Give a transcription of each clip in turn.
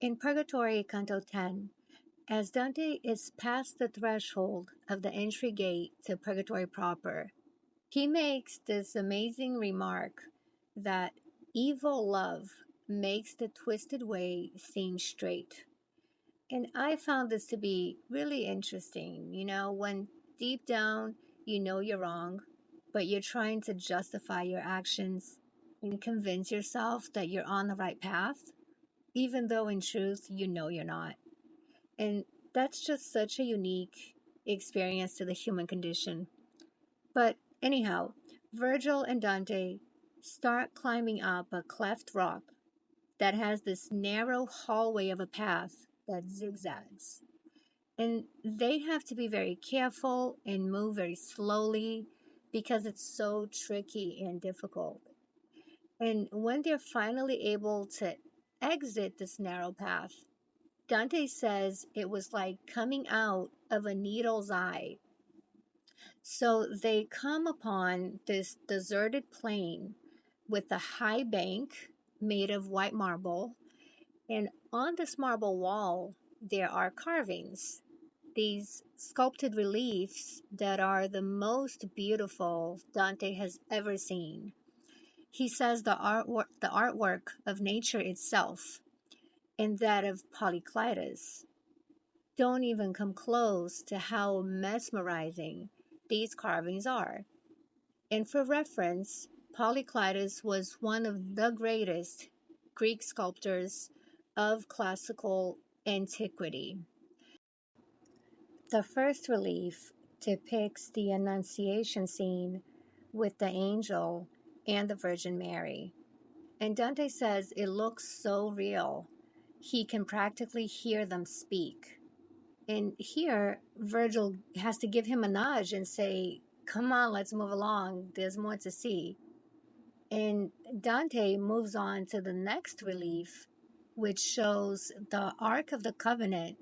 In Purgatory, Canto 10, as Dante is past the threshold of the entry gate to Purgatory proper, he makes this amazing remark that evil love makes the twisted way seem straight. And I found this to be really interesting. When deep down you know you're wrong, but you're trying to justify your actions and convince yourself that you're on the right path, even though in truth you know you're not. And that's just such a unique experience to the human condition. But anyhow, Virgil and Dante start climbing up a cleft rock that has this narrow hallway of a path that zigzags. And they have to be very careful and move very slowly because it's so tricky and difficult. And when they're finally able to exit this narrow path, Dante says it was like coming out of a needle's eye. So they come upon this deserted plain with a high bank made of white marble. And on this marble wall, there are carvings, these sculpted reliefs that are the most beautiful Dante has ever seen. He says the artwork of nature itself and that of Polyclitus don't even come close to how mesmerizing these carvings are. And for reference, Polyclitus was one of the greatest Greek sculptors of classical antiquity. The first relief depicts the Annunciation scene with the angel and the Virgin Mary. And Dante says it looks so real, he can practically hear them speak. And here, Virgil has to give him a nudge and say, "Come on, let's move along. There's more to see." And Dante moves on to the next relief, which shows the Ark of the Covenant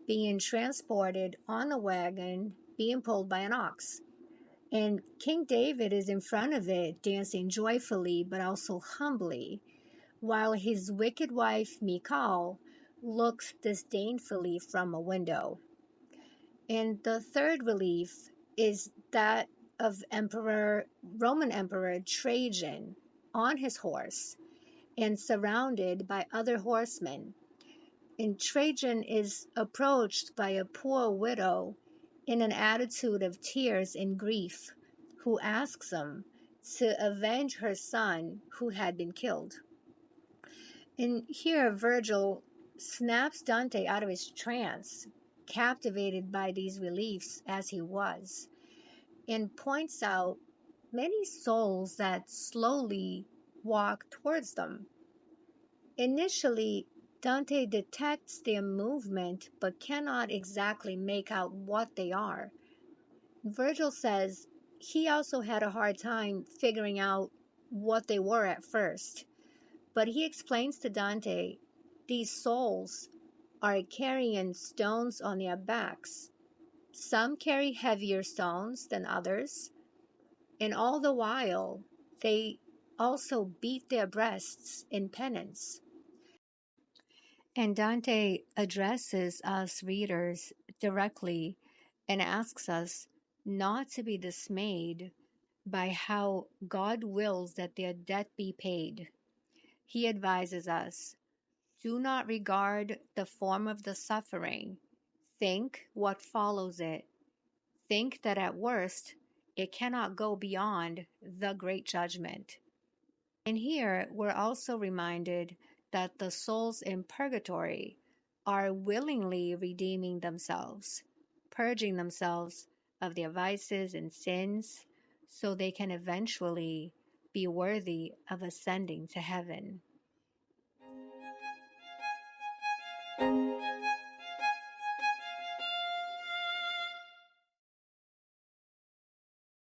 being transported on a wagon being pulled by an ox. And King David is in front of it, dancing joyfully but also humbly, while his wicked wife, Michal, looks disdainfully from a window. And the third relief is that of Roman Emperor Trajan on his horse and surrounded by other horsemen. And Trajan is approached by a poor widow in an attitude of tears and grief, who asks him to avenge her son who had been killed. And here Virgil snaps Dante out of his trance, captivated by these reliefs as he was, and points out many souls that slowly walk towards them. Initially, Dante detects their movement but cannot exactly make out what they are. Virgil says he also had a hard time figuring out what they were at first, but he explains to Dante these souls are carrying stones on their backs. Some carry heavier stones than others, and all the while they also beat their breasts in penance. And Dante addresses us readers directly and asks us not to be dismayed by how God wills that their debt be paid. He advises us, do not regard the form of the suffering. Think what follows it. Think that at worst, it cannot go beyond the great judgment. And here we're also reminded that the souls in purgatory are willingly redeeming themselves, purging themselves of their vices and sins, so they can eventually be worthy of ascending to heaven.